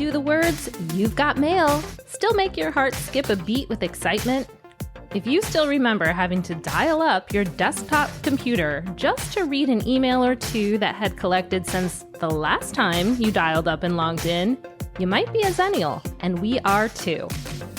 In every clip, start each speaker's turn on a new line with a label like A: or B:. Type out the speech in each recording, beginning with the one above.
A: Do the words, "You've got mail," still make your heart skip a beat with excitement? If you still remember having to dial up your desktop computer just to read an email or two that had collected since the last time you dialed up and logged in, you might be a Xennial, and we are too.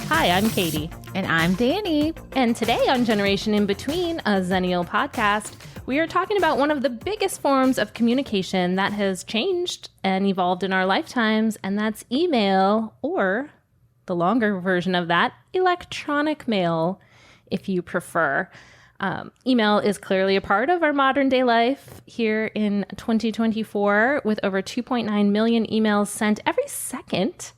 A: Hi, I'm Katie.
B: And I'm Danny.
A: And today on Generation In Between, a Xennial podcast, we are talking about one of the biggest forms of communication that has changed and evolved in our lifetimes, and that's email, or the longer version of that, electronic mail, if you prefer. Email is clearly a part of our modern day life here in 2024, with over 2.9 million emails sent every second.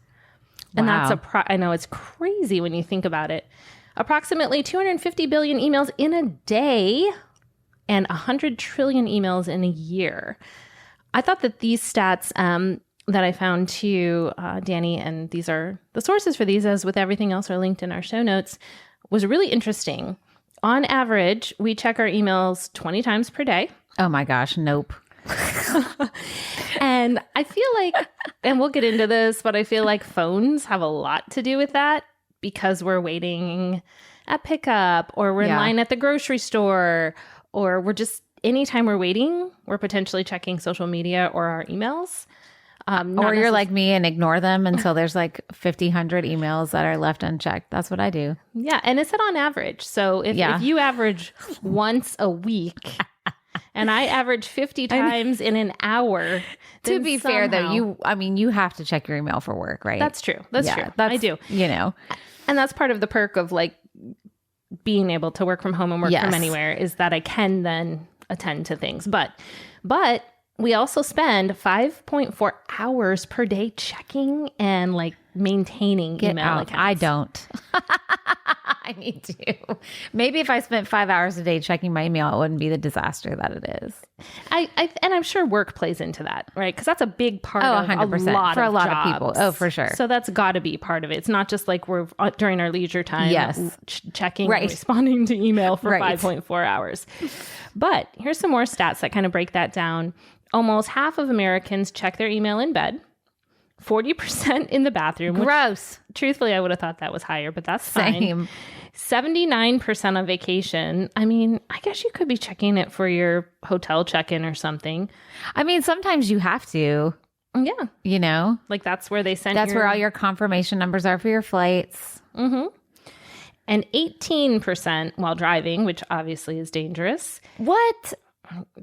A: And
B: Wow.
A: that's I know it's crazy when you think about it. Approximately 250 billion emails in a day and 100 trillion emails in a year. I thought that these stats that I found too, Danny, and these are the sources for these, as with everything else are linked in our show notes, was really interesting. On average, we check our emails 20 times per day.
B: Oh my gosh, nope.
A: And I feel like, and we'll get into this, but I feel like phones have a lot to do with that, because we're waiting at pickup, or we're in line at the grocery store, or we're just, anytime we're waiting, we're potentially checking social media or our emails.
B: Or you're like me and ignore them until there's like 100 emails that are left unchecked. That's what I do.
A: Yeah. And it's on average. So if you average once a week and I average 50 times in an hour.
B: To be fair though, you have to check your email for work, right?
A: That's true. That's true. I do.
B: You know.
A: And that's part of the perk of like being able to work from home and work from anywhere, is that I can then attend to things. But we also spend 5.4 hours per day checking and like maintaining email accounts.
B: I don't. I need to. Maybe if I spent 5 hours a day checking my email, it wouldn't be the disaster that it is.
A: And I'm sure work plays into that, right? Because that's a big part of
B: 100%. For a lot
A: jobs.
B: of people. Oh, for sure.
A: So that's got to be part of it. It's not just like we're during our leisure time checking and responding to email for 5.4 hours. But here's some more stats that kind of break that down. Almost half of Americans check their email in bed, 40% in the bathroom.
B: Gross.
A: Truthfully, I would have thought that was higher, but that's fine. 79% on vacation. I mean, I guess you could be checking it for your hotel check-in or something.
B: I mean, sometimes you have to.
A: Yeah.
B: You know?
A: Like that's where they send
B: where all your confirmation numbers are for your flights.
A: Mm-hmm. And 18% while driving, which obviously is dangerous.
B: What?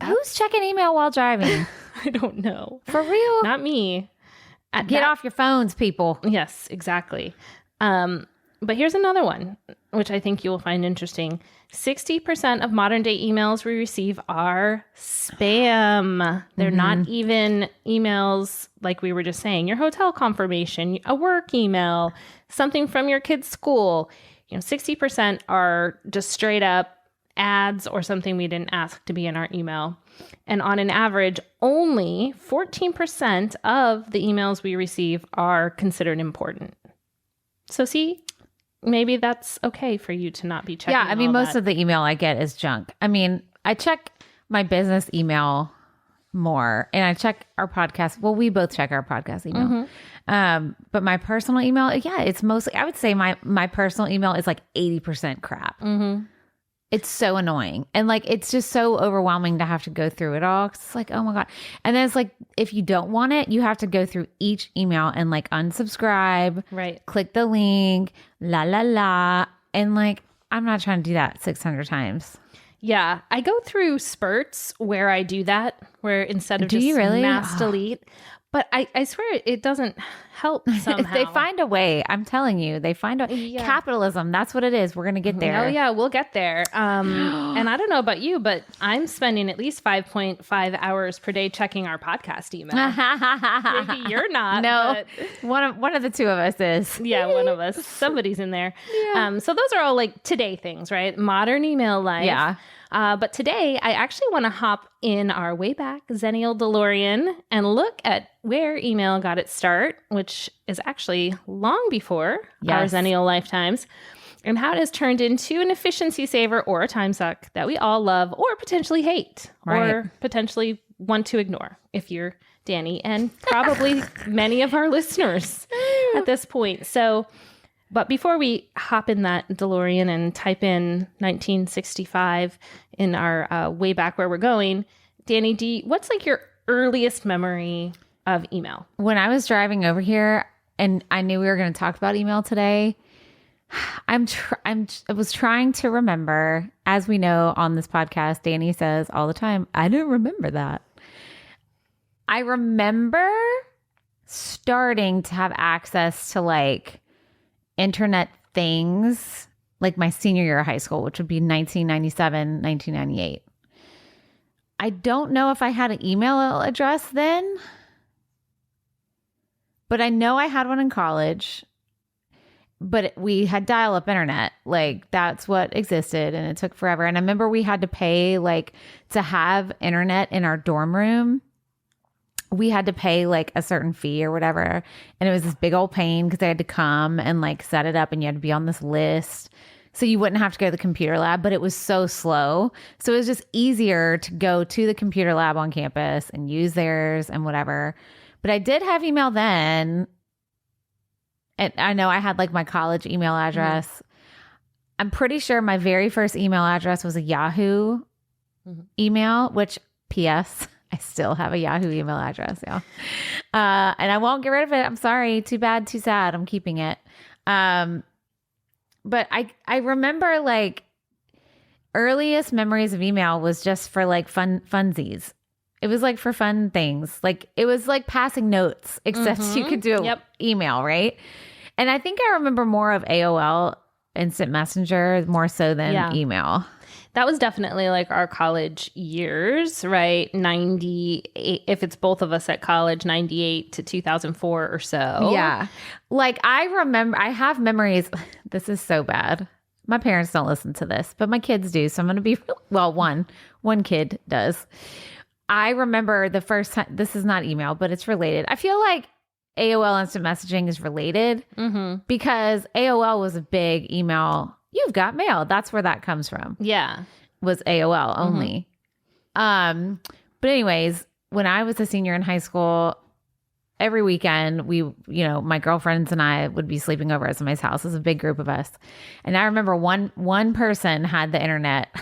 B: Who's checking email while driving?
A: I don't know.
B: For real?
A: Not me.
B: Get off your phones, people.
A: Yes, exactly. But here's another one, which I think you'll find interesting. 60% of modern day emails we receive are spam. They're not even emails like we were just saying. Your hotel confirmation, a work email, something from your kid's school. 60% are just straight up ads or something we didn't ask to be in our email. And on an average, only 14% of the emails we receive are considered important. So see, maybe that's okay for you to not be checking.
B: Yeah, I mean, most of the email I get is junk. I mean, I check my business email more, and I check our podcast. Well, we both check our podcast email. But my personal email, it's mostly, I would say my personal email is like 80% crap. It's so annoying. And like, it's just so overwhelming to have to go through it all. It's like, oh my God. And then it's like, if you don't want it, you have to go through each email and like unsubscribe, click the link, and like, I'm not trying to do that 600 times.
A: Yeah. I go through spurts where I do that, where instead of
B: do
A: just
B: you really?
A: mass delete, but I swear it doesn't help somehow.
B: They find a way. I'm telling you, they find a capitalism. That's what it is. We're going to get there.
A: Oh yeah, we'll get there. And I don't know about you, but I'm spending at least 5.5 hours per day checking our podcast email. Maybe you're not.
B: No, but one of the two of us is.
A: Yeah, one of us. Somebody's in there. Yeah. So those are all like today things, right? Modern email life.
B: Yeah.
A: But today, I actually want to hop in our way back Xennial Delorean and look at where email got its start, which is actually long before our Xennial lifetimes, and how it has turned into an efficiency saver or a time suck that we all love or potentially hate or potentially want to ignore if you're Danny and probably many of our listeners. at this point. So, but before we hop in that DeLorean and type in 1965 in our way back where we're going, Danny, what's like your earliest memory of email?
B: When I was driving over here and I knew we were going to talk about email today, I was trying to remember. As we know on this podcast, Danny says all the time, I don't remember that. I remember starting to have access to like internet things like my senior year of high school, which would be 1997, 1998. I don't know if I had an email address then, but I know I had one in college. But we had dial-up internet. Like, that's what existed, and it took forever. And I remember we had to pay, like, to have internet in our dorm room. We had to pay, like, a certain fee or whatever. And it was this big old pain because they had to come and, like, set it up, and you had to be on this list. So you wouldn't have to go to the computer lab, but it was so slow. So it was just easier to go to the computer lab on campus and use theirs and whatever. But I did have email then. And I know I had like my college email address. Mm-hmm. I'm pretty sure my very first email address was a Yahoo email, which P.S. I still have a Yahoo email address. Yeah. And I won't get rid of it. I'm sorry. Too bad, too sad. I'm keeping it. But I remember like earliest memories of email was just for like funsies. It was like for fun things. Like it was like passing notes, except you could do email, right? And I think I remember more of AOL, Instant Messenger, more so than email.
A: That was definitely like our college years, right? 98, if it's both of us at college, 98 to 2004 or so.
B: Yeah. Like I remember, I have memories. This is so bad. My parents don't listen to this, but my kids do. So I'm going to be, well, one kid does. I remember the first time, this is not email, but it's related. I feel like AOL Instant Messaging is related because AOL was a big email. You've got mail. That's where that comes from.
A: Yeah.
B: Was AOL only. But anyways, when I was a senior in high school, every weekend my girlfriends and I would be sleeping over at somebody's house. It was a big group of us. And I remember one person had the internet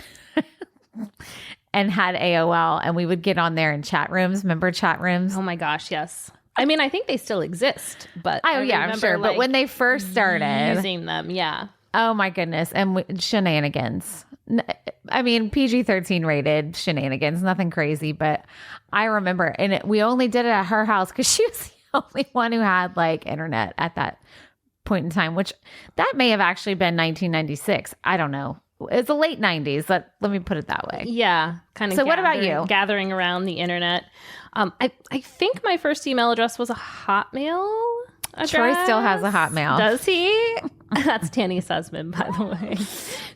B: and had AOL, and we would get on there in chat rooms. Remember chat rooms?
A: Oh my gosh, yes. I mean, I think they still exist, but
B: I'm sure. But when they first started
A: using them, yeah.
B: Oh my goodness. And shenanigans. I mean, PG-13 rated shenanigans, nothing crazy, but I remember, and we only did it at her house because she was the only one who had like internet at that point in time, which that may have actually been 1996. I don't know. It's the late 90s. Let me put it that way.
A: Yeah. Kind of.
B: So what about you?
A: Gathering around the internet. I think my first email address was a Hotmail address.
B: Troy still has a Hotmail.
A: Does he? That's Tanny Sussman, by the way.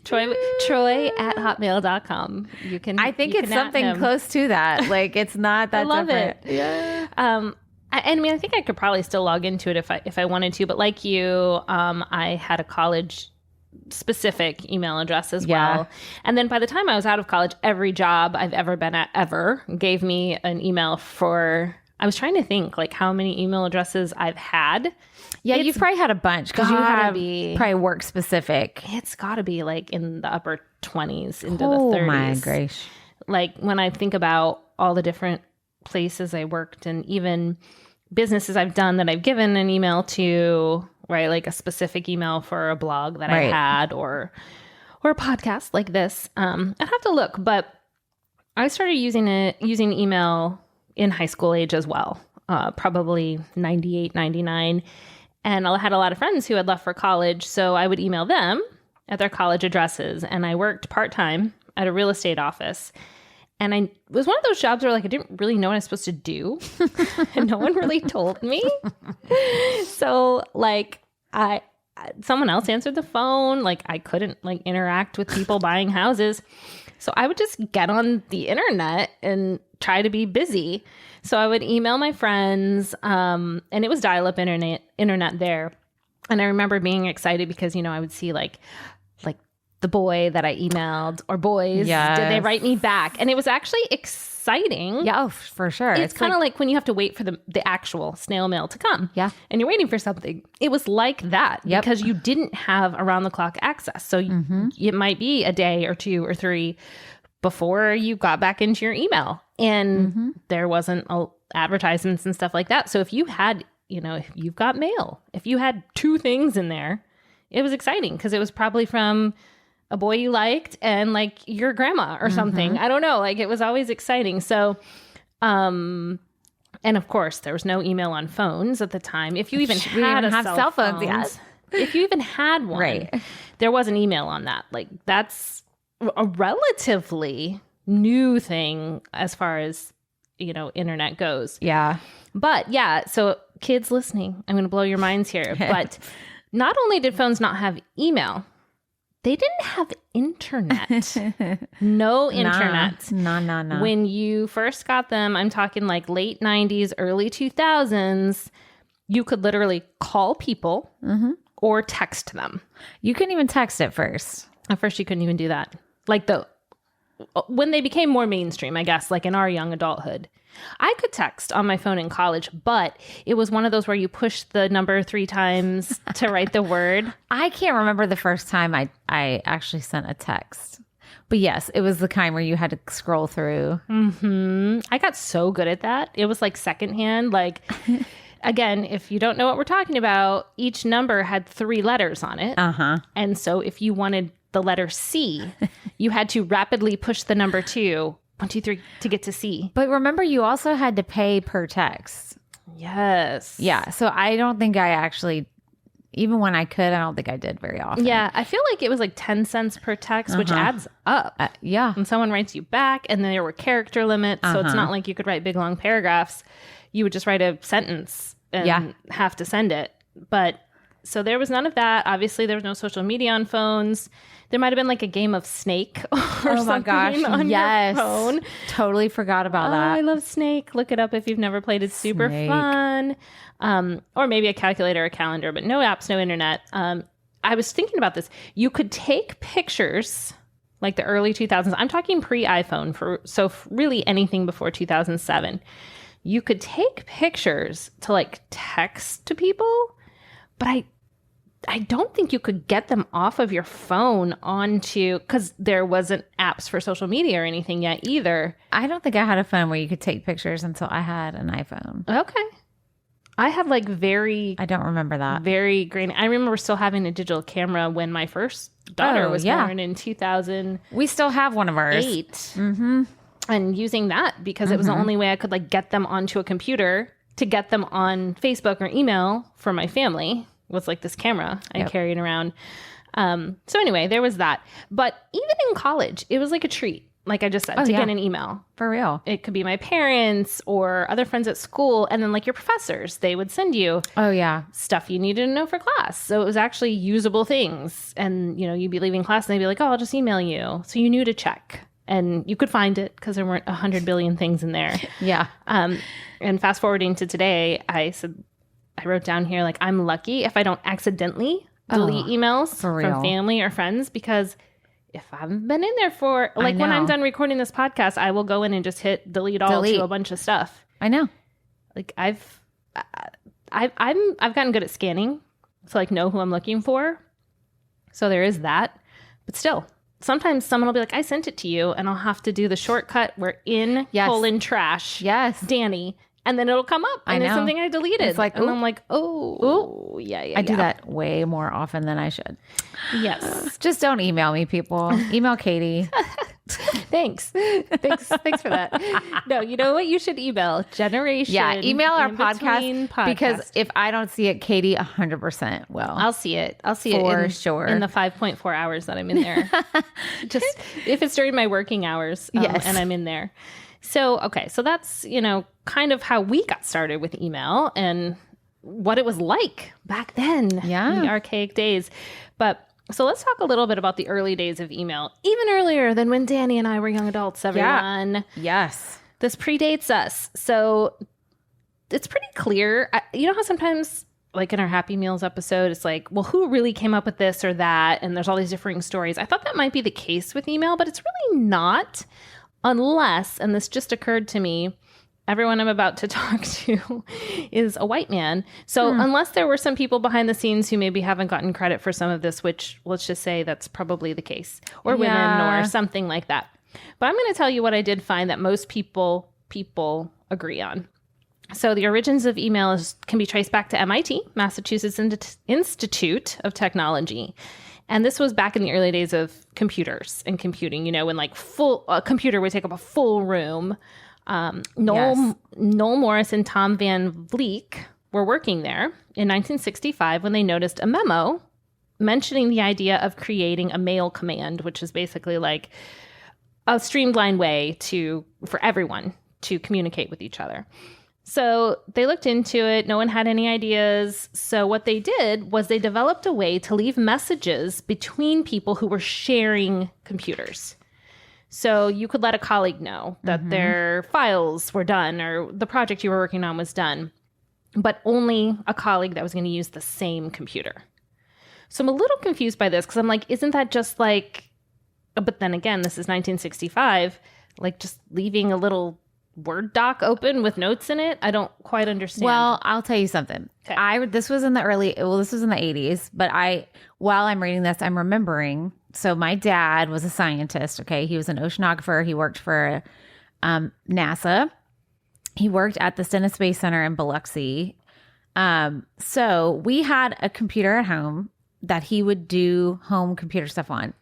A: Troy at hotmail.com. You can.
B: I think it's something close to that. Like it's not that
A: I love
B: different.
A: It. Yeah. I mean, I think I could probably still log into it if I wanted to, but like you, I had a college specific email address as well. And then by the time I was out of college, every job I've ever been at ever gave me an email for, I was trying to think like how many email addresses I've had.
B: Yeah, you've probably had a bunch because you have probably work specific.
A: It's got to be like in the upper 20s into the 30s.
B: Oh my gosh.
A: Like when I think about all the different places I worked and even businesses I've done that I've given an email to, right? Like a specific email for a blog that I had or a podcast like this. I'd have to look, but I started using email in high school age as well, probably 98, 99. And I had a lot of friends who had left for college. So I would email them at their college addresses. And I worked part-time at a real estate office. And it was one of those jobs where like I didn't really know what I was supposed to do. And no one really told me. So like someone else answered the phone. Like I couldn't like interact with people buying houses. So I would just get on the internet and try to be busy. So I would email my friends, and it was dial-up internet there. And I remember being excited because, I would see like the boy that I emailed, or boys, did they write me back? And it was actually exciting.
B: Yeah, for sure.
A: It's kind of like when you have to wait for the actual snail mail to come.
B: Yeah.
A: And you're waiting for something. It was like that because you didn't have around the clock access. So it might be a day or 2 or 3 before you got back into your email. And there wasn't advertisements and stuff like that. So if you had, if you've got mail, if you had 2 things in there, it was exciting because it was probably from a boy you liked and like your grandma or something. I don't know. Like it was always exciting. So, and of course there was no email on phones at the time. If you even had cell phones, yes. If you even had one, there was an email on that. Like that's a relatively new thing as far as, internet goes.
B: Yeah.
A: But yeah, so kids listening, I'm going to blow your minds here. But not only did phones not have email, they didn't have internet. No internet.
B: No.
A: When you first got them, I'm talking like late 90s, early 2000s, you could literally call people or text them.
B: You couldn't even text at first.
A: At first, you couldn't even do that. Like when they became more mainstream, I guess, like in our young adulthood. I could text on my phone in college, but it was one of those where you push the number 3 times to write the word.
B: I can't remember the first time I actually sent a text. But yes, it was the kind where you had to scroll through.
A: I got so good at that. It was like secondhand. Like, again, if you don't know what we're talking about, each number had 3 letters on it. And so if you wanted the letter C, you had to rapidly push the number 2, 1, 2, 3 to get to C.
B: But remember, you also had to pay per text.
A: Yes.
B: Yeah. So I don't think I actually, even when I could, I don't think I did very often.
A: Yeah. I feel like it was like 10 cents per text, which adds up.
B: Yeah.
A: And someone writes you back, and then there were character limits. So it's not like you could write big, long paragraphs. You would just write a sentence and have to send it. But so there was none of that. Obviously, there was no social media on phones. There might have been like a game of Snake or something on your phone.
B: Totally forgot about that.
A: I love Snake. Look it up if you've never played. It's super fun. Or maybe a calculator, a calendar, but no apps, no internet. I was thinking about this. You could take pictures like the early 2000s. I'm talking pre-iPhone, so really anything before 2007. You could take pictures to like text to people, but I don't think you could get them off of your phone onto, because there wasn't apps for social media or anything yet either.
B: I don't think I had a phone where you could take pictures until I had an iPhone.
A: Okay. I have like
B: I don't remember that.
A: Very grainy. I remember still having a digital camera when my first daughter was born in 2008.
B: We still have one of ours.
A: And using that because it was the only way I could like get them onto a computer to get them on Facebook or email for my family. Was like this camera I carried around. So anyway, there was that. But even in college, it was like a treat. Like I just said, to get an email.
B: For real.
A: It could be my parents or other friends at school. And then like your professors, they would send you stuff you needed to know for class. So it was actually usable things. And, you'd be leaving class and they'd be like, oh, I'll just email you. So you knew to check. And you could find it because there weren't 100 billion things in there.
B: Yeah.
A: And fast forwarding to today, I wrote down here, like, I'm lucky if I don't accidentally delete emails from family or friends, because if I haven't been in there for, like, when I'm done recording this podcast, I will go in and just hit delete all to a bunch of stuff.
B: I know.
A: Like, I've gotten good at scanning to, like, know who I'm looking for. So there is that. But still, sometimes someone will be like, I sent it to you, and I'll have to do the shortcut where in colon trash.
B: Yes.
A: Danny. And then it'll come up and it's something I deleted. It's like, and I'm like, I do that
B: way more often than I should.
A: Yes.
B: Just don't email me, people. Email Katie.
A: Thanks for that. No, you know what? You should email Generation.
B: Yeah, email our podcast because if I don't see it, Katie 100% will.
A: I'll see it.
B: For sure.
A: In the 5.4 hours that I'm in there. Just if it's during my working hours and I'm in there. So, okay. So that's, kind of how we got started with email and what it was like back then.
B: Yeah.
A: In the archaic days. But so let's talk a little bit about the early days of email, even earlier than when Danny and I were young adults, everyone.
B: Yeah. Yes.
A: This predates us. So it's pretty clear. You know how sometimes like in our Happy Meals episode, it's like, well, who really came up with this or that? And there's all these differing stories. I thought that might be the case with email, but it's really not, unless, and this just occurred to me, everyone I'm about to talk to is a white man. So unless there were some people behind the scenes who maybe haven't gotten credit for some of this, which let's just say that's probably the case, or women or something like that. But I'm going to tell you what I did find that most people agree on. So the origins of email can be traced back to MIT, Massachusetts Institute of Technology. And this was back in the early days of computers and computing, when like a computer would take up a full room. Noel Morris and Tom Van Vleek were working there in 1965 when they noticed a memo mentioning the idea of creating a mail command, which is basically like a streamlined way for everyone to communicate with each other. So they looked into it. No one had any ideas. So what they did was they developed a way to leave messages between people who were sharing computers. So you could let a colleague know that their files were done or the project you were working on was done, but only a colleague that was going to use the same computer. So I'm a little confused by this because I'm like, isn't that just like, but then again, this is 1965, like just leaving a little Word doc open with notes in it? I don't quite understand.
B: Well, I'll tell you something.
A: Okay.
B: This was in the 80s, but while I'm reading this, I'm remembering. So my dad was a scientist. Okay. He was an oceanographer. He worked for NASA. He worked at the Stennis Space Center in Biloxi. So we had a computer at home that he would do home computer stuff on.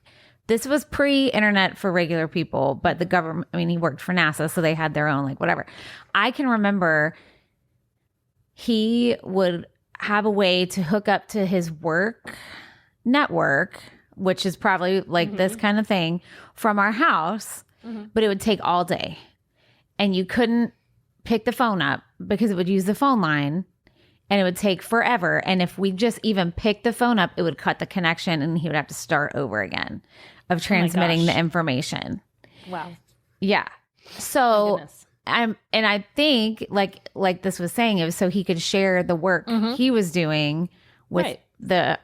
B: This was pre-internet for regular people, but the government, he worked for NASA, so they had their own, like, whatever. I can remember he would have a way to hook up to his work network, which is probably like this kind of thing, from our house, but it would take all day. And you couldn't pick the phone up because it would use the phone line. And it would take forever. And if we just even picked the phone up, it would cut the connection and he would have to start over again of transmitting the information.
A: Wow.
B: Yeah. So I think like this was saying, it was so he could share the work he was doing with the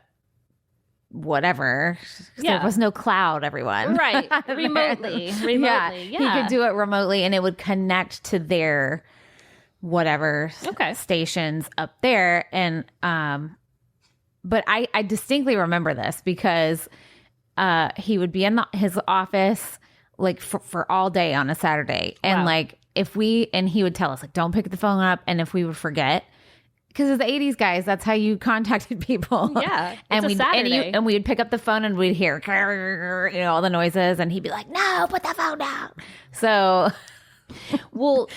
B: whatever. There was no cloud, everyone.
A: Right. Remotely. Yeah.
B: He could do it remotely and it would connect to their whatever stations up there. And but I distinctly remember this because he would be in his office like for all day on a Saturday. And like he would tell us like, don't pick the phone up. And if we would forget, because of the 80s guys, that's how you contacted people.
A: Yeah.
B: And we would pick up the phone and we'd hear all the noises and he'd be like, no, put the phone down. So
A: well,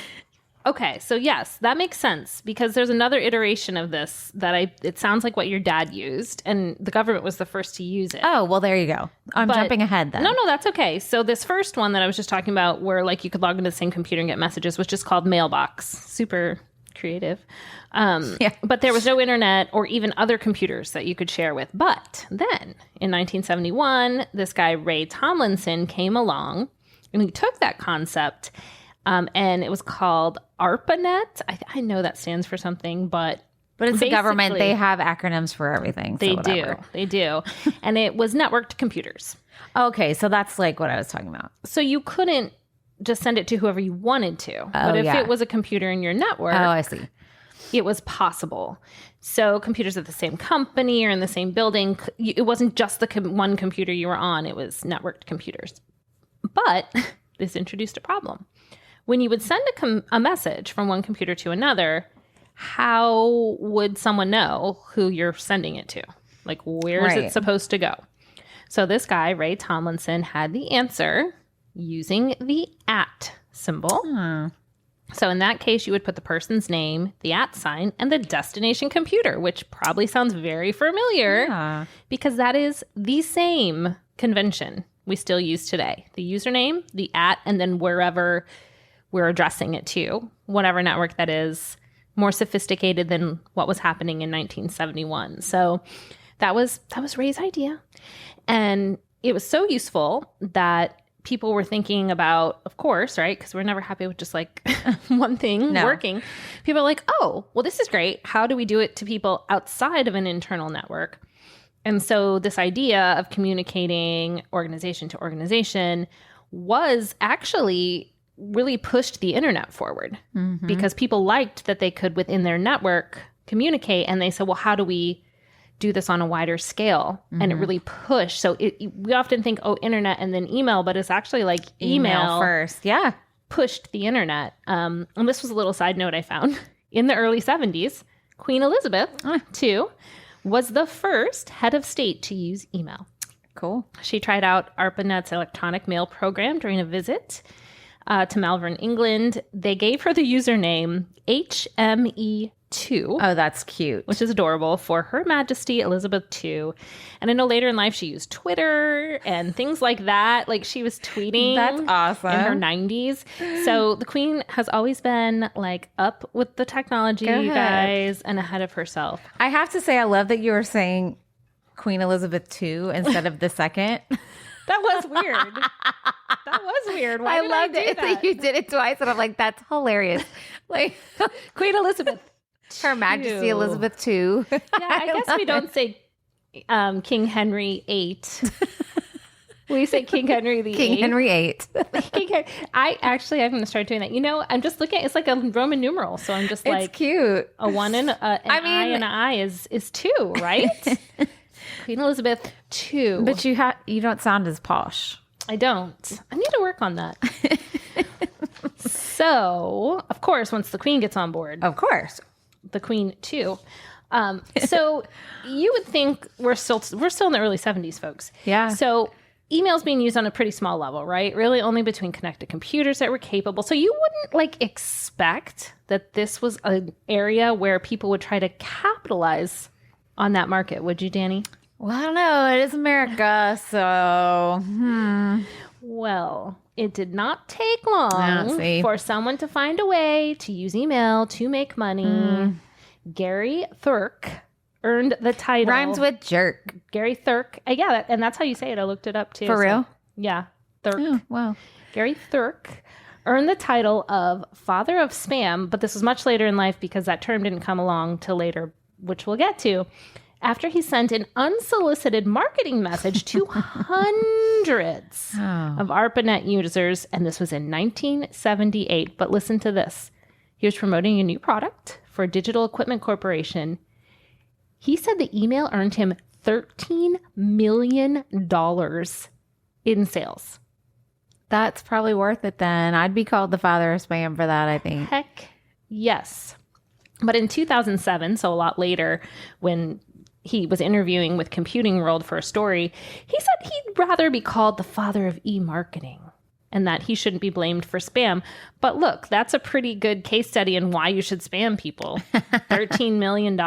A: okay, so yes, that makes sense because there's another iteration of this that it sounds like what your dad used, and the government was the first to use it.
B: Oh, well, there you go. I'm jumping ahead then.
A: No, that's okay. So this first one that I was just talking about where like you could log into the same computer and get messages was just called Mailbox. Super creative. But there was no internet or even other computers that you could share with. But then in 1971, this guy, Ray Tomlinson, came along and he took that concept and it was called ARPANET. I know that stands for something, but
B: it's the government. They have acronyms for everything.
A: They do. And it was networked computers.
B: Okay, so that's like what I was talking about.
A: So you couldn't just send it to whoever you wanted to. But if it was a computer in your network,
B: I see.
A: It was possible. So computers at the same company or in the same building, it wasn't just the one computer you were on. It was networked computers. But this introduced a problem. When you would send a message from one computer to another, how would someone know who you're sending it to? Like, where is it supposed to go? So this guy, Ray Tomlinson, had the answer using the @ symbol. So in that case, you would put the person's name, the @ sign, and the destination computer, which probably sounds very familiar because that is the same convention we still use today. The username, the @, and then wherever we're addressing it to, whatever network that is, more sophisticated than what was happening in 1971. So that was Ray's idea. And it was so useful that people were thinking about, of course, right? Because we're never happy with just like one thing working. People are like, oh, well, this is great. How do we do it to people outside of an internal network? And so this idea of communicating organization to organization was actually really pushed the internet forward because people liked that they could, within their network, communicate. And they said, well, how do we do this on a wider scale? And it really pushed. So we often think, oh, internet and then email, but it's actually like email
B: first. Yeah.
A: Pushed the internet. And this was a little side note I found. In the early 70s, Queen Elizabeth II was the first head of state to use email.
B: Cool.
A: She tried out ARPANET's electronic mail program during a visit to Malvern, England. They gave her the username HME2.
B: Oh, that's cute.
A: Which is adorable, for Her Majesty Elizabeth II. And I know later in life she used Twitter and things like that. Like she was tweeting.
B: That's awesome.
A: In her 90s. So the Queen has always been like up with the technology, you guys, and ahead of herself.
B: I have to say, I love that you were saying Queen Elizabeth II instead of the second.
A: That was weird. That was weird. Why
B: I
A: did
B: loved
A: I do
B: it
A: that?
B: that you did it twice, and I'm like, that's hilarious. Like
A: Queen Elizabeth.
B: Her Majesty Elizabeth II.
A: Yeah, I guess we don't say King Henry VIII. We say King Henry the
B: King
A: Eighth.
B: Henry VIII.
A: I'm going to start doing that. You know, I'm just looking at it's like a Roman numeral, so I'm just like
B: It's cute.
A: a one and I and an I is two, right? Queen Elizabeth II.
B: But you don't sound as posh.
A: I don't. I need to work on that. So, of course, once the Queen gets on board,
B: Of course.
A: the Queen too. So you would think we're still in the early 70s, folks.
B: Yeah.
A: So email's being used on a pretty small level, right? Really only between connected computers that were capable. So you wouldn't like expect that this was an area where people would try to capitalize on that market, would you, Danny?
B: Well, I don't know. It is America, so
A: Well, it did not take long for someone to find a way to use email to make money. Gary Thurk earned the title.
B: rhymes with jerk.
A: Gary Thurk. Yeah, and that's how you say it. I looked it up too.
B: For real?
A: Yeah, Thurk.
B: Oh, wow.
A: Gary Thurk earned the title of Father of Spam, but this was much later in life because that term didn't come along till later, which we'll get to. After he sent an unsolicited marketing message to hundreds of ARPANET users, and this was in 1978. But listen to this. He was promoting a new product for a digital equipment corporation. He said the email earned him $13 million in sales.
B: That's probably worth it then. I'd be called the father of spam for that, I think.
A: Heck yes. But in 2007, so a lot later, when he was interviewing with Computing World for a story, he said he'd rather be called the father of e-marketing and that he shouldn't be blamed for spam. But look, that's a pretty good case study in why you should spam people. $13 million.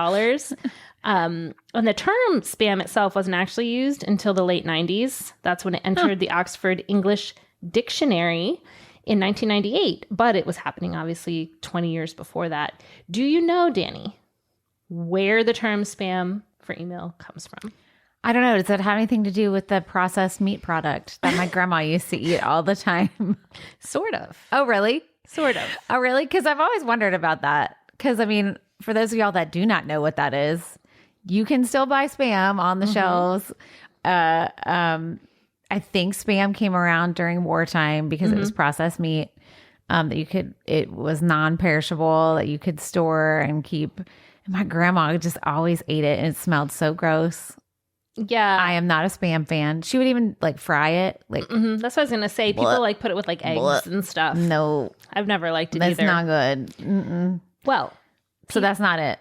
A: And the term spam itself wasn't actually used until the late 90s. That's when it entered the Oxford English Dictionary in 1998. But it was happening, obviously, 20 years before that. Do you know, Danny, where the term spam for email comes from?
B: I don't know. Does that have anything to do with the processed meat product that my grandma used to eat all the time?
A: Sort of.
B: Oh, really?
A: Sort of.
B: Oh, really? Because I've always wondered about that. Because, I mean, for those of y'all that do not know what that is, you can still buy spam on the shelves. I think spam came around during wartime because it was processed meat it was non-perishable that you could store and keep. And my grandma just always ate it and it smelled so gross.
A: Yeah.
B: I am not a spam fan. She would even like fry it. Like
A: That's what I was going to say. People like put it with like eggs and stuff.
B: No.
A: I've never liked it
B: That's
A: either.
B: not good. Mm-mm.
A: Well.
B: So that's not it.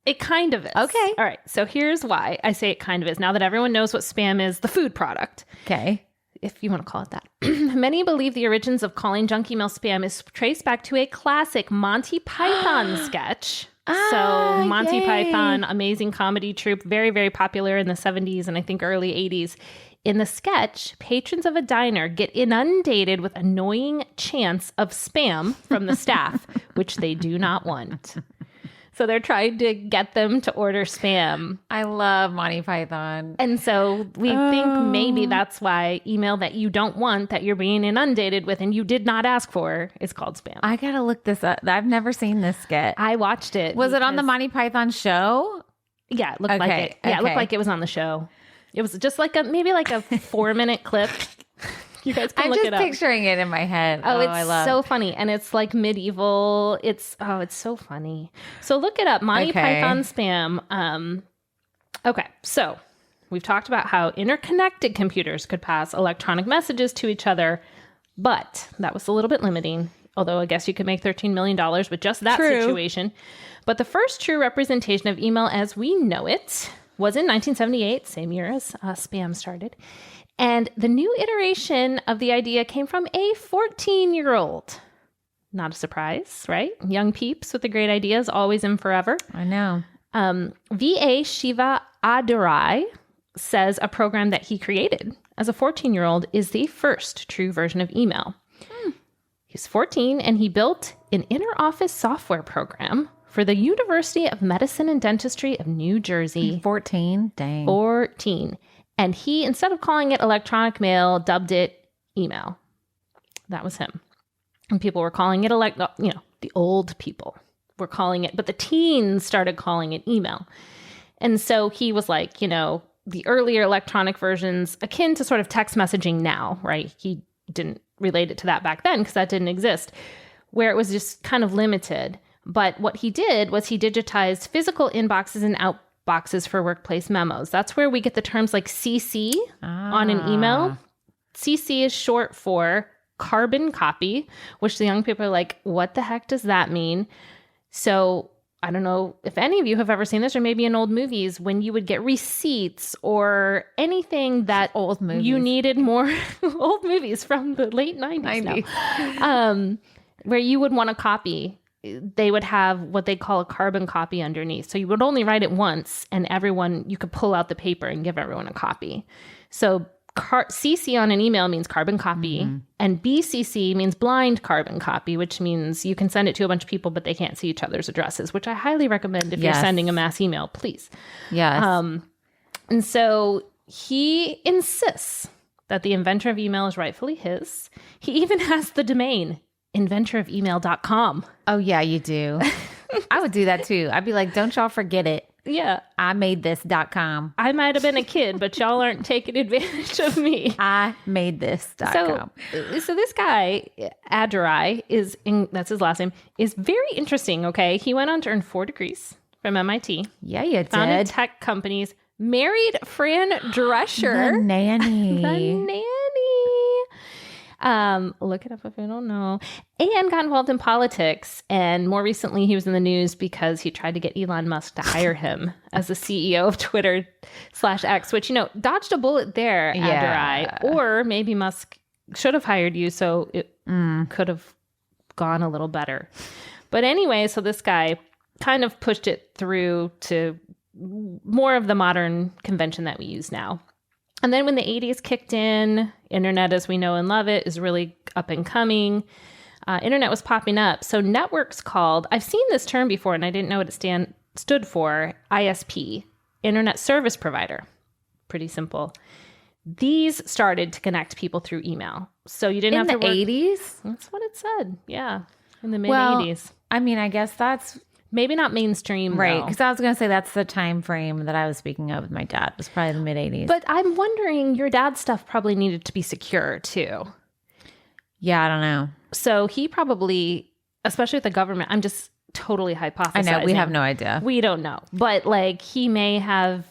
A: It kind of is.
B: Okay.
A: All right. So here's why I say it kind of is. Now that everyone knows what spam is, the food product.
B: Okay.
A: If you want to call it that. Many believe the origins of calling junk email spam is traced back to a classic Monty Python sketch. So Monty Python, amazing comedy troupe, very, very popular in the 70s and I think early 80s. In the sketch, patrons of a diner get inundated with annoying chants of spam from the staff, which they do not want. So they're trying to get them to order spam.
B: I love Monty Python.
A: And so we think maybe that's why email that you don't want, that you're being inundated with and you did not ask for, is called spam.
B: I gotta look this up. I've never seen this skit.
A: I watched it.
B: Was it on the Monty Python show?
A: Yeah, it looked like it. Yeah, it looked like it was on the show. It was just like maybe a 4-minute clip. You guys can look it up.
B: I'm just picturing it in my head.
A: Oh, it's so funny. And it's like medieval. It's so funny. So look it up. Monty Python spam. Okay. So we've talked about how interconnected computers could pass electronic messages to each other, but that was a little bit limiting. Although I guess you could make $13 million with just that situation. But the first true representation of email as we know it was in 1978, same year as spam started. And the new iteration of the idea came from a 14-year-old. Not a surprise, right? Young peeps with the great ideas, always and forever.
B: I know.
A: V.A. Shiva Adurai says a program that he created as a 14-year-old is the first true version of email. He's 14, and he built an inter-office software program for the University of Medicine and Dentistry of New Jersey.
B: 14? Dang.
A: 14. And he, instead of calling it electronic mail, dubbed it email. That was him. And people were calling it, the old people were calling it, but the teens started calling it email. And so he was like, the earlier electronic versions, akin to sort of text messaging now, right? He didn't relate it to that back then because that didn't exist, where it was just kind of limited. But what he did was he digitized physical inboxes and outboxes for workplace memos. That's where we get the terms like CC on an email. CC is short for carbon copy, which the young people are like, what the heck does that mean? So I don't know if any of you have ever seen this, or maybe in old movies when you would get receipts or anything that
B: old movies.
A: You needed more old movies from the late 90s. Where you would want a copy. They would have what they call a carbon copy underneath. So you would only write it once and you could pull out the paper and give everyone a copy. So CC on an email means carbon copy, and BCC means blind carbon copy, which means you can send it to a bunch of people, but they can't see each other's addresses, which I highly recommend if you're sending a mass email, please.
B: Yes.
A: And so he insists that the inventor of email is rightfully his. He even has the domain inventorofemail.com.
B: Oh, yeah, you do. I would do that too. I'd be like, don't y'all forget it.
A: Yeah.
B: I made this.com.
A: I might have been a kid, but y'all aren't taking advantage of me.
B: I made this.com.
A: So this guy, Adurai, that's his last name, is very interesting, okay? He went on to earn 4 degrees from MIT.
B: Yeah, you
A: Founded
B: did.
A: tech companies. Married Fran Drescher.
B: The nanny.
A: The nanny. Look it up if you don't know. And got involved in politics. And more recently, he was in the news because he tried to get Elon Musk to hire him as the CEO of Twitter/X, which, dodged a bullet there, Adurai. Or maybe Musk should have hired you, so it could have gone a little better. But anyway, so this guy kind of pushed it through to more of the modern convention that we use now. And then when the 80s kicked in, internet as we know and love it is really up and coming. Internet was popping up. So networks called, I've seen this term before and I didn't know what it stood for, ISP, Internet Service Provider. Pretty simple. These started to connect people through email. So you didn't have to work.
B: In the 80s?
A: That's what it said. Yeah. In the mid-80s.
B: I mean, I guess that's...
A: Maybe not mainstream,
B: right? Because I was going to say that's the time frame that I was speaking of with my dad. It was probably the mid 80s.
A: But I'm wondering, your dad's stuff probably needed to be secure too.
B: Yeah, I don't know.
A: So he probably, especially with the government, I'm just totally hypothesizing.
B: I know, we have no idea.
A: We don't know. But he may have,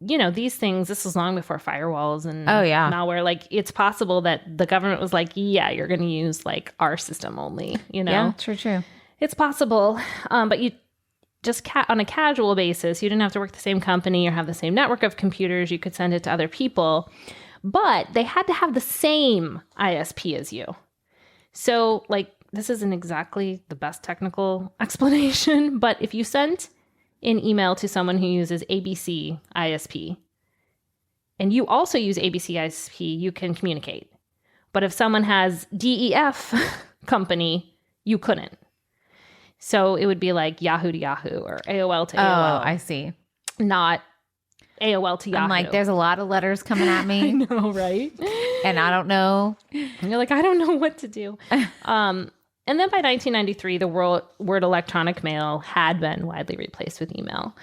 A: these things, this was long before firewalls and malware. It's possible that the government was like, yeah, you're going to use our system only,
B: Yeah, true.
A: It's possible, but you just on a casual basis, you didn't have to work the same company or have the same network of computers. You could send it to other people, but they had to have the same ISP as you. So, this isn't exactly the best technical explanation, but if you sent an email to someone who uses ABC ISP, and you also use ABC ISP, you can communicate. But if someone has DEF company, you couldn't. So it would be like Yahoo to Yahoo or AOL to
B: Oh,
A: AOL.
B: I see.
A: Not AOL to Yahoo.
B: I'm like, there's a lot of letters coming at
A: I
B: me.
A: know, right?
B: And I don't know.
A: And you're like, I don't know what to do. And then by 1993, the word electronic mail had been widely replaced with email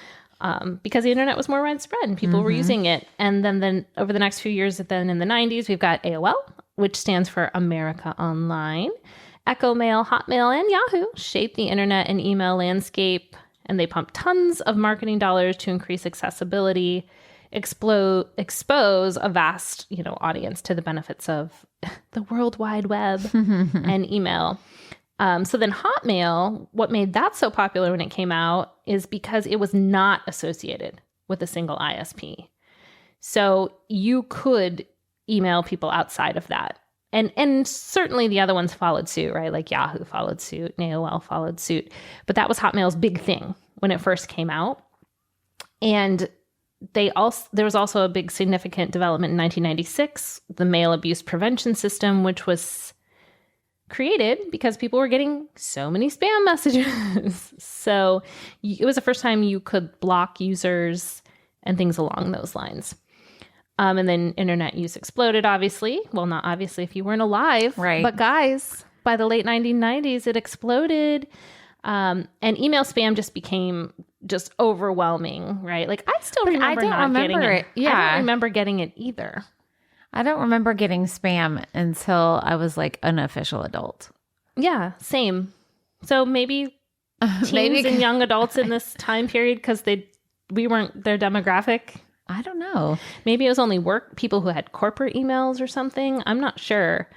A: because the internet was more widespread and people were using it. And then over the next few years, then in the 90s, we've got AOL, which stands for America Online. Echo Mail, Hotmail, and Yahoo shaped the internet and email landscape, and they pumped tons of marketing dollars to increase accessibility, expose a vast, audience to the benefits of the World Wide Web and email. So then Hotmail, what made that so popular when it came out is because it was not associated with a single ISP. So you could email people outside of that. And certainly the other ones followed suit, right? Like Yahoo followed suit, and AOL followed suit. But that was Hotmail's big thing when it first came out. And there was also a big significant development in 1996, the Mail Abuse Prevention System, which was created because people were getting so many spam messages. So it was the first time you could block users and things along those lines. And then internet use exploded, obviously. Well, not obviously if you weren't alive.
B: Right.
A: But guys, by the late 1990s, it exploded. And email spam just became just overwhelming, right? Like I still remember getting it.
B: Yeah.
A: I don't remember getting it either.
B: I don't remember getting spam until I was like an official adult.
A: Yeah, same. So maybe teens and young adults in this time period because we weren't their demographic.
B: I don't know.
A: Maybe it was only people who had corporate emails or something. I'm not sure.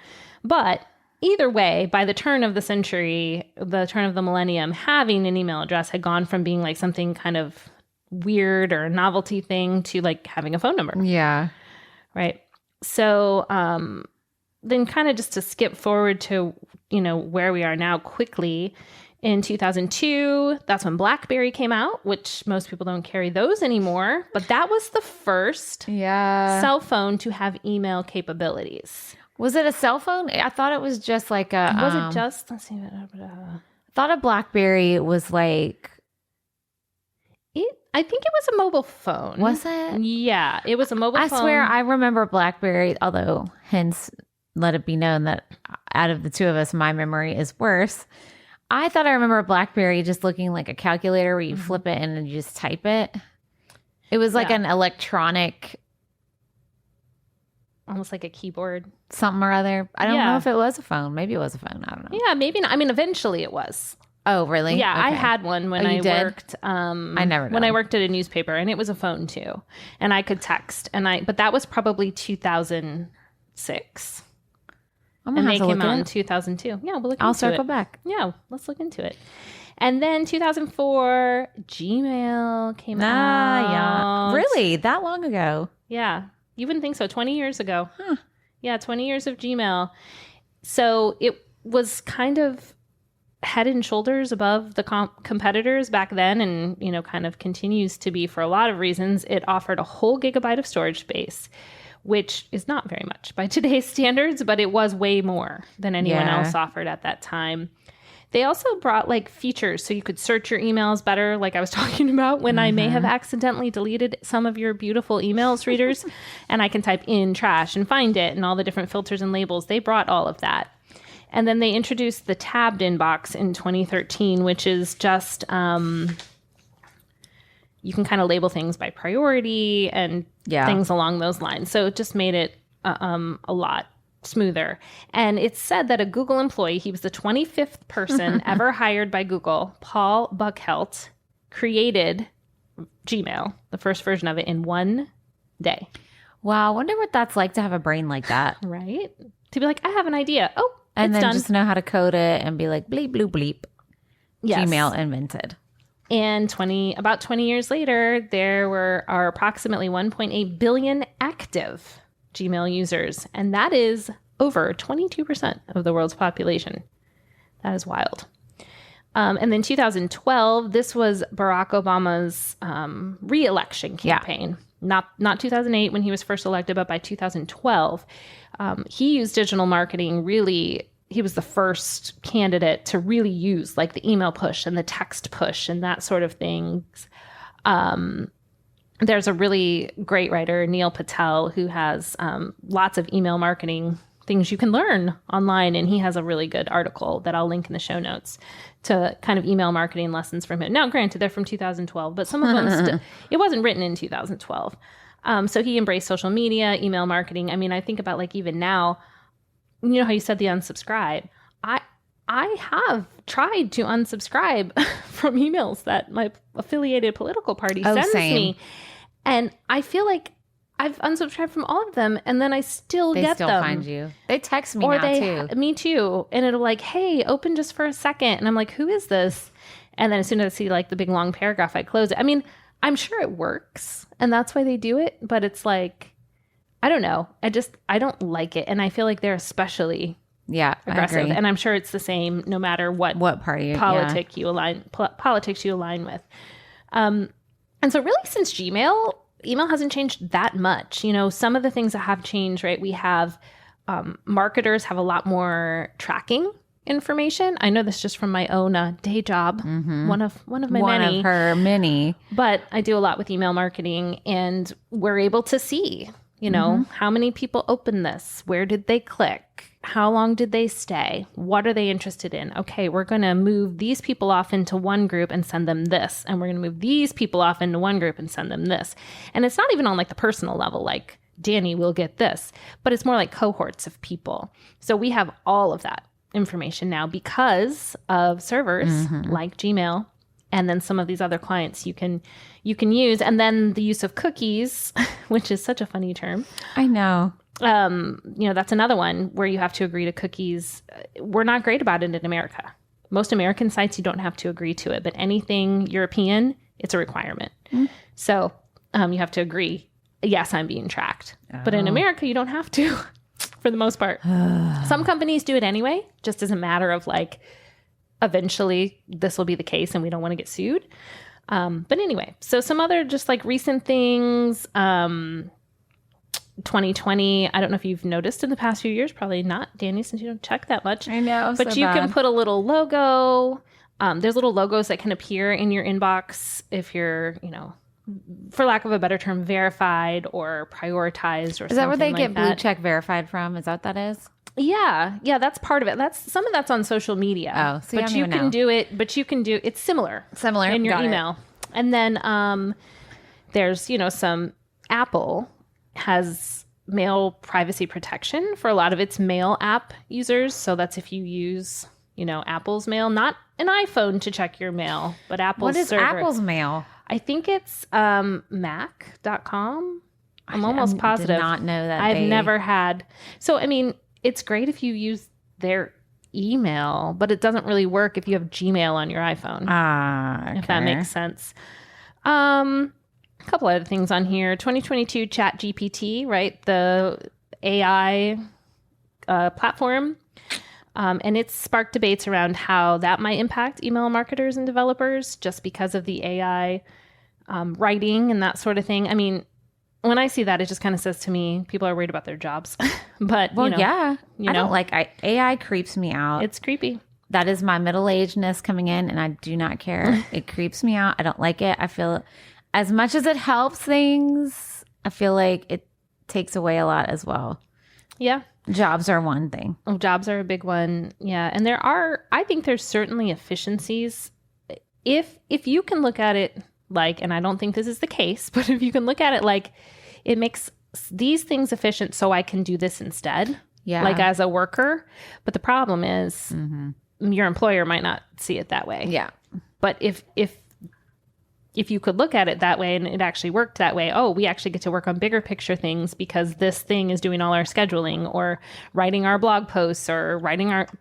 A: But either way, by the turn of the century, the turn of the millennium, having an email address had gone from being like something kind of weird or a novelty thing to like having a phone number.
B: Yeah.
A: Right. So then kind of just to skip forward to, where we are now quickly. In 2002, that's when BlackBerry came out, which most people don't carry those anymore. But that was the first cell phone to have email capabilities.
B: Was it a cell phone? I thought it was just like a...
A: Was it just... Let's see.
B: I thought a BlackBerry was like...
A: I think it was a mobile phone.
B: Was it?
A: Yeah, it was a mobile phone.
B: I swear I remember BlackBerry, although hence let it be known that out of the two of us, my memory is worse. I thought I remember BlackBerry just looking like a calculator where you flip it and then you just type it. It was like an electronic...
A: Almost like a keyboard.
B: Something or other. I don't know if it was a phone. Maybe it was a phone. I don't know.
A: Yeah, maybe not. I mean, eventually it was.
B: Oh, really?
A: Yeah,
B: okay.
A: I had one when I worked.
B: I never did.
A: When I worked at a newspaper, and it was a phone too, and I could text. But that was probably 2006.
B: And
A: they came out in 2002. Yeah, we'll look into it.
B: I'll circle back.
A: Yeah, let's look into it. And then 2004, Gmail came out.
B: Yeah. Really? That long ago?
A: Yeah. You wouldn't think so. 20 years ago.
B: Huh.
A: Yeah, 20 years of Gmail. So it was kind of head and shoulders above the competitors back then and, kind of continues to be for a lot of reasons. It offered a whole gigabyte of storage space, which is not very much by today's standards, but it was way more than anyone else offered at that time. They also brought features so you could search your emails better, like I was talking about when I may have accidentally deleted some of your beautiful emails, readers, and I can type in trash and find it and all the different filters and labels. They brought all of that. And then they introduced the tabbed inbox in 2013, which is just... you can kind of label things by priority and things along those lines. So it just made it a lot smoother. And it's said that a Google employee, he was the 25th person ever hired by Google, Paul Buchelt, created Gmail, the first version of it, in one day.
B: Wow. I wonder what that's like to have a brain like that.
A: Right? To be like, I have an idea. Oh,
B: and
A: it's
B: then
A: done.
B: Just know how to code it and be like, bleep, bloop, bleep.
A: Yes.
B: Gmail invented.
A: And about 20 years later, there are approximately 1.8 billion active Gmail users. And that is over 22% of the world's population. That is wild. And then 2012, this was Barack Obama's re-election campaign. Yeah. Not 2008 when he was first elected, but by 2012, he used digital marketing really he was the first candidate to really use like the email push and the text push and that sort of things. There's a really great writer, Neil Patel, who has lots of email marketing things you can learn online. And he has a really good article that I'll link in the show notes to kind of email marketing lessons from him. Now, granted, they're from 2012, but some of them, it wasn't written in 2012. So he embraced social media, email marketing. I mean, I think about like even now, you know how you said the unsubscribe? I have tried to unsubscribe from emails that my affiliated political party sends me. And I feel like I've unsubscribed from all of them, and then I still get them. They still
B: find you. They text me now, too.
A: Me too. And it'll like, hey, open just for a second. And I'm like, who is this? And then as soon as I see like the big long paragraph, I close it. I mean, I'm sure it works, and that's why they do it. But it's like, I don't know. I don't like it. And I feel like they're especially aggressive. And I'm sure it's the same no matter what
B: party
A: politics you align with. And so really since Gmail, email hasn't changed that much. You know, some of the things that have changed, right? We have marketers have a lot more tracking information. I know this just from my own day job, one of her many. But I do a lot with email marketing, and we're able to see, you know, how many people open this, where did they click, how long did they stay, what are they interested in? Okay, we're going to move these people off into one group and send them this, and we're going to move these people off into one group and send them this. And it's not even on like the personal level, like Danny will get this, but it's more like cohorts of people. So we have all of that information now because of servers like Gmail, and then some of these other clients you can use, and then the use of cookies, which is such a funny term.
B: I know.
A: You know, that's another one where you have to agree to cookies. We're not great about it in America. Most American sites, you don't have to agree to it, but anything European, it's a requirement. So you have to agree, yes, I'm being tracked. But in America, you don't have to for the most part. Some companies do it anyway, just as a matter of like, eventually this will be the case and we don't want to get sued. But anyway, so some other just like recent things, 2020, I don't know if you've noticed in the past few years, probably not, Danny, since you don't check that much.
B: I know,
A: but so you can put a little logo. There's little logos that can appear in your inbox if you're, you know, for lack of a better term, verified or prioritized or something like that. Is that where they get
B: blue check verified from? Is that what that is?
A: Yeah, that's part of it. Some of that's on social media.
B: Oh, so
A: but you can do it. But you can do it's similar in your email. And then there's, you know, some Apple has mail privacy protection for a lot of its mail app users. So that's if you use, you know, Apple's mail, not an iPhone to check your mail, but Apple's server.
B: What is Apple's mail?
A: I think it's Mac.com. I'm almost positive.
B: I did not know that.
A: I've never had. So, I mean, it's great if you use their email, but it doesn't really work if you have Gmail on your iPhone.
B: Okay.
A: If that makes sense. A couple other things on here. 2022 ChatGPT, right? The AI platform. And it's sparked debates around how that might impact email marketers and developers just because of the AI writing and that sort of thing. I mean, when I see that, it just kind of says to me, people are worried about their jobs. But,
B: well, I don't like AI creeps me out.
A: It's creepy.
B: That is my middle-agedness coming in, and I do not care. It creeps me out. I don't like it. I feel as much as it helps things, I feel like it takes away a lot as well.
A: Yeah.
B: Jobs are one thing.
A: Oh, jobs are a big one. Yeah. And I think there's certainly efficiencies. If you can look at it like, and I don't think this is the case, but if you can look at it like it makes these things efficient so I can do this instead, like as a worker. But the problem is your employer might not see it that way.
B: Yeah.
A: But if you could look at it that way and it actually worked that way, oh, we actually get to work on bigger picture things because this thing is doing all our scheduling or writing our blog posts or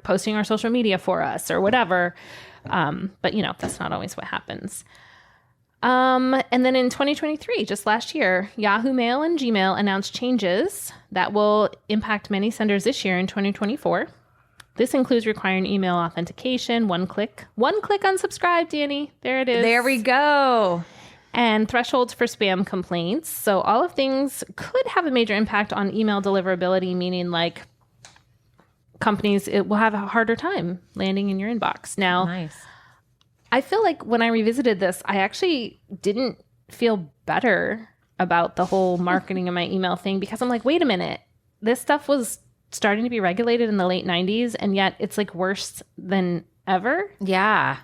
A: posting our social media for us or whatever. But, you know, that's not always what happens. And then in 2023, just last year, Yahoo Mail and Gmail announced changes that will impact many senders this year in 2024. This includes requiring email authentication, one click unsubscribe, Danny. There it is.
B: There we go.
A: And thresholds for spam complaints. So all of things could have a major impact on email deliverability, meaning like companies, it will have a harder time landing in your inbox. Now,
B: Nice.
A: I feel like when I revisited this, I actually didn't feel better about the whole marketing of my email thing, because I'm like, wait a minute, this stuff was starting to be regulated in the late 90s, and yet it's like worse than ever.
B: Yeah.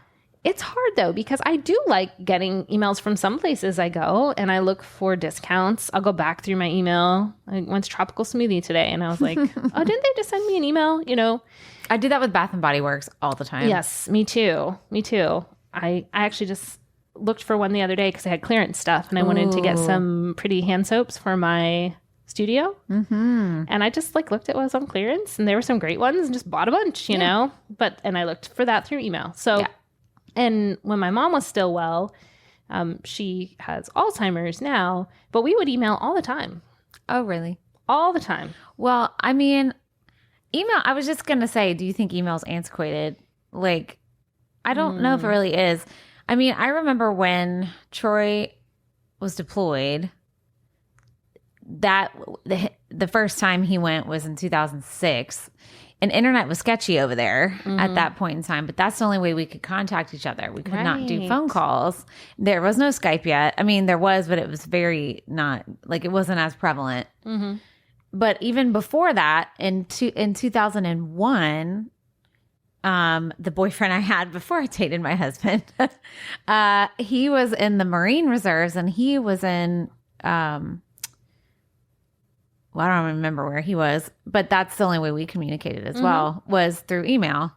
A: It's hard though, because I do like getting emails from some places I go, and I look for discounts. I'll go back through my email. I went to Tropical Smoothie today, and I was like, oh, didn't they just send me an email? You know,
B: I do that with Bath and Body Works all the time.
A: yes, me too. Me too. I actually just looked for one the other day because I had clearance stuff, and I wanted to get some pretty hand soaps for my studio. Mm-hmm. And I just like looked at what was on clearance, and there were some great ones, and just bought a bunch, you know. And I looked for that through email. So, and when my mom was still well, she has Alzheimer's now, but we would email all the time.
B: Oh, really?
A: All the time.
B: Well, I mean, email, I was just going to say, do you think email's antiquated? Like, I don't know if it really is. I mean, I remember when Troy was deployed, that the first time he went was in 2006, and internet was sketchy over there at that point in time, but that's the only way we could contact each other. We could not do phone calls. There was no Skype yet. I mean, there was, but it was very not, like, it wasn't as prevalent. Mm-hmm. But even before that, in 2001, the boyfriend I had before I dated my husband, he was in the Marine Reserves, and he was in, well, I don't remember where he was, but that's the only way we communicated as well, was through email.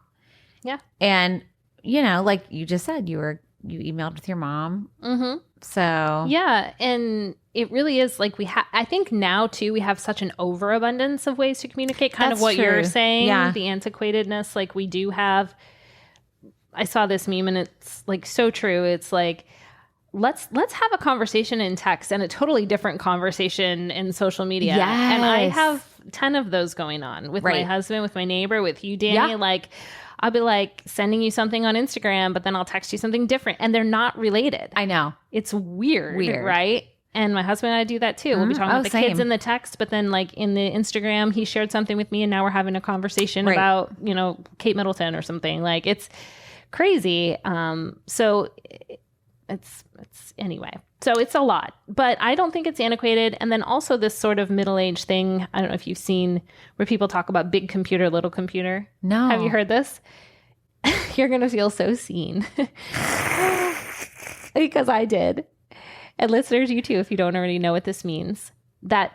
A: Yeah.
B: And, you know, like you just said, you emailed with your mom. Mm-hmm. So.
A: Yeah. And it really is like I think now too, we have such an overabundance of ways to communicate, kind of what you're saying, the antiquatedness. Like we do have, I saw this meme and it's like so true. It's like, let's have a conversation in text and a totally different conversation in social media.
B: Yes.
A: And I have 10 of those going on with my husband, with my neighbor, with you, Danny. Yeah. Like I'll be like sending you something on Instagram, but then I'll text you something different, and they're not related.
B: I know.
A: It's weird. Right? And my husband and I do that too. We'll be talking about the kids in the text, but then like in the Instagram, he shared something with me, and now we're having a conversation about, you know, Kate Middleton or something. Like it's crazy. So it's anyway. So it's a lot, but I don't think it's antiquated. And then also this sort of middle-aged thing. I don't know if you've seen where people talk about big computer, little computer.
B: No.
A: Have you heard this? You're going to feel so seen because I did. And listeners, you too, if you don't already know what this means, that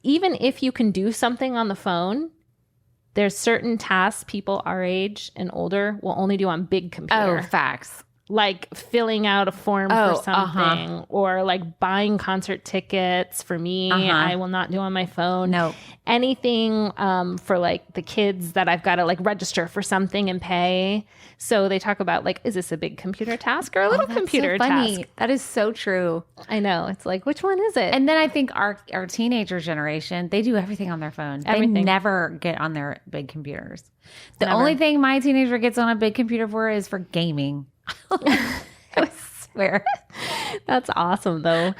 A: even if you can do something on the phone, there's certain tasks people our age and older will only do on big computer.
B: Oh, facts.
A: Like filling out a form for something, or like buying concert tickets. For me, I will not do on my phone.
B: No.
A: Anything for like the kids that I've got to like register for something and pay. So they talk about like, is this a big computer task or a little computer task?
B: That is so true.
A: I know. It's like, which one is it?
B: And then I think our teenager generation, they do everything on their phone. Everything. They never get on their big computers. The only thing my teenager gets on a big computer for is for gaming. I swear. That's awesome though.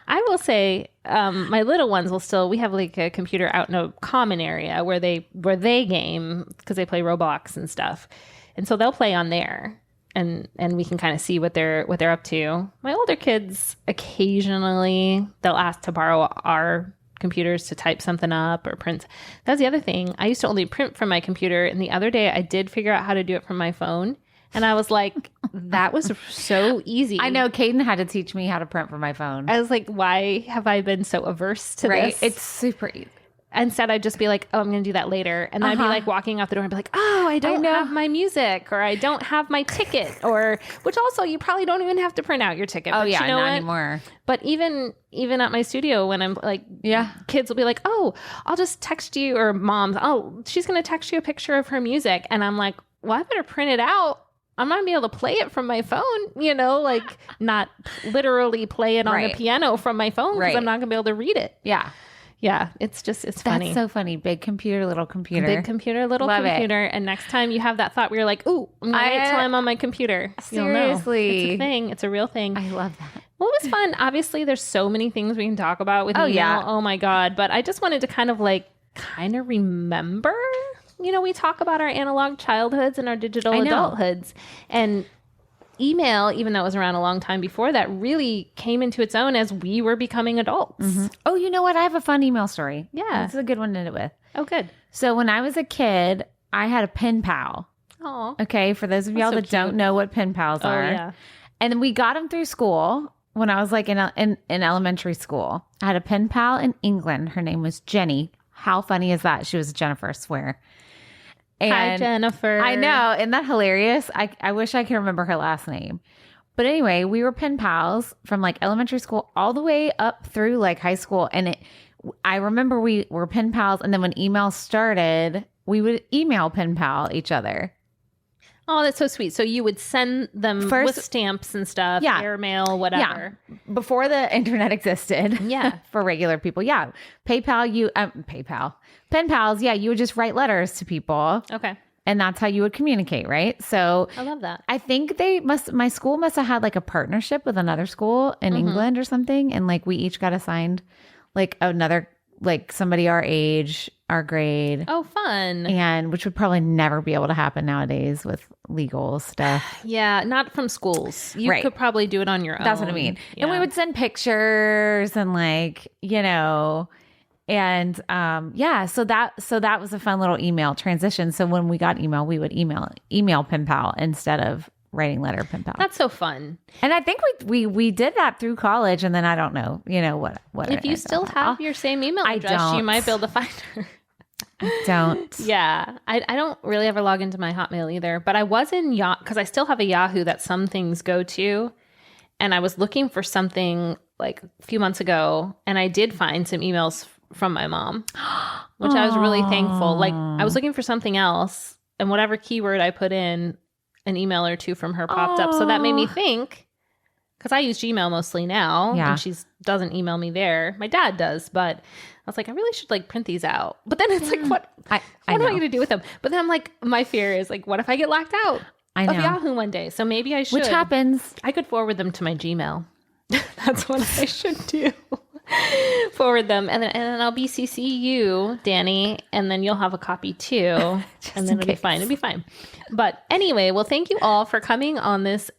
B: I will say my little ones will still, we have like a computer out in a common area where they game because they play Roblox and stuff. And so they'll play on there and we can kind of see what they're up to. My older kids, occasionally they'll ask to borrow our computers to type something up or print. That's the other thing. I used to only print from my computer, and the other day I did figure out how to do it from my phone. And I was like, that was so easy. I know. Caden had to teach me how to print from my phone.
A: I was like, why have I been so averse to this?
B: It's super easy.
A: Instead, I'd just be like, oh, I'm going to do that later. And then I'd be like walking out the door and be like, oh, I don't have my music, or I don't have my ticket, or which also you probably don't even have to print out your ticket.
B: Oh,
A: but
B: yeah,
A: you know
B: not anymore.
A: But even at my studio, when I'm like, kids will be like, oh, I'll just text you, or moms, oh, she's going to text you a picture of her music. And I'm like, well, I better print it out. I'm not going to be able to play it from my phone, you know, like not literally play it on the piano from my phone, because I'm not going to be able to read it.
B: Yeah.
A: Yeah. It's funny.
B: That's so funny. Big computer, little computer.
A: Big computer, little computer. And next time you have that thought where you're like, ooh, I'm going to wait till I'm on my computer.
B: Seriously.
A: It's a thing. It's a real thing.
B: I love that.
A: Well, it was fun. Obviously, there's so many things we can talk about with email. Oh, my God. But I just wanted to kind of like kind of remember. You know, we talk about our analog childhoods and our digital adulthoods. And email, even though it was around a long time before that, really came into its own as we were becoming adults.
B: Mm-hmm. Oh, you know what? I have a fun email story.
A: Yeah.
B: This is a good one to end it with.
A: Oh, good.
B: So when I was a kid, I had a pen pal.
A: Oh.
B: Okay. For those of y'all that don't know what pen pals are.
A: Yeah.
B: And then we got them through school when I was like in elementary school. I had a pen pal in England. Her name was Jenny. How funny is that? She was Jennifer, I swear. And
A: hi, Jennifer.
B: I know. Isn't that hilarious? I wish I could remember her last name. But anyway, we were pen pals from like elementary school all the way up through like high school. And I remember we were pen pals. And then when email started, we would email pen pal each other.
A: Oh, that's so sweet. So you would send them with stamps and stuff, airmail, whatever.
B: Yeah. Before the internet existed.
A: Yeah.
B: For regular people. Yeah. Pen pals. Yeah. You would just write letters to people.
A: Okay.
B: And that's how you would communicate, right? So
A: I love that.
B: I think my school must have had like a partnership with another school in England or something. And like we each got assigned like another, like somebody our age, our grade.
A: Oh, fun.
B: And which would probably never be able to happen nowadays with legal stuff.
A: Yeah, not from schools. You could probably do it on your own.
B: That's what I mean.
A: Yeah.
B: And we would send pictures and like, you know, and so that was a fun little email transition. So when we got email, we would email pen pal instead of writing letter pen pal.
A: That's so fun.
B: And I think we did that through college, and then I don't know, you know what
A: if you still have your same email address, you might be able to find her.
B: I don't.
A: Yeah. I don't really ever log into my Hotmail either, but I was in Yahoo because I still have a Yahoo that some things go to. And I was looking for something like a few months ago, and I did find some emails from my mom, which I was really thankful. Like I was looking for something else, and whatever keyword I put in, an email or two from her popped up. So that made me think, because I use Gmail mostly now, and she doesn't email me there. My dad does, but I was like, I really should like print these out. But then it's like, what am I going to do with them? But then I'm like, my fear is like, what if I get locked out of Yahoo one day? So maybe I should.
B: Which happens.
A: I could forward them to my Gmail. That's what I should do. Forward them, and then I'll BCC you, Danny, and then you'll have a copy too, and then it'll be fine. It'll be fine. But anyway, well, thank you all for coming on this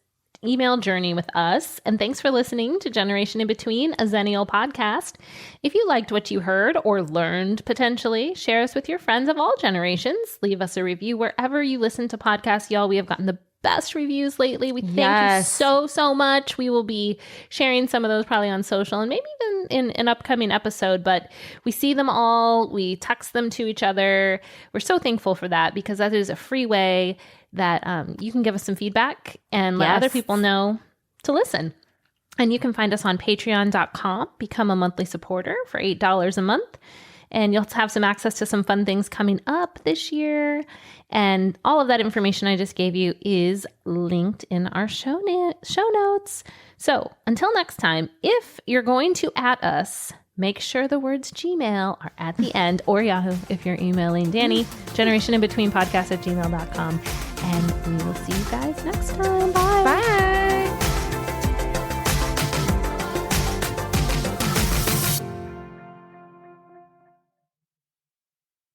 A: email journey with us, and thanks for listening to Generation in Between, a Xennial podcast. If you liked what you heard or learned potentially, share us with your friends of all generations. Leave us a review wherever you listen to podcasts, y'all. We have gotten the best reviews lately. We thank you so much. We will be sharing some of those probably on social and maybe even in an upcoming episode, but we see them all. We text them to each other. We're so thankful for that, because that is a free way that you can give us some feedback and let other people know to listen. And you can find us on patreon.com, become a monthly supporter for $8 a month. And you'll have some access to some fun things coming up this year. And all of that information I just gave you is linked in our show notes. So until next time, if you're going to @ us, make sure the words Gmail are at the end, or Yahoo if you're emailing Danny, generationinbetweenpodcast@gmail.com. And we will see you guys next time. Bye.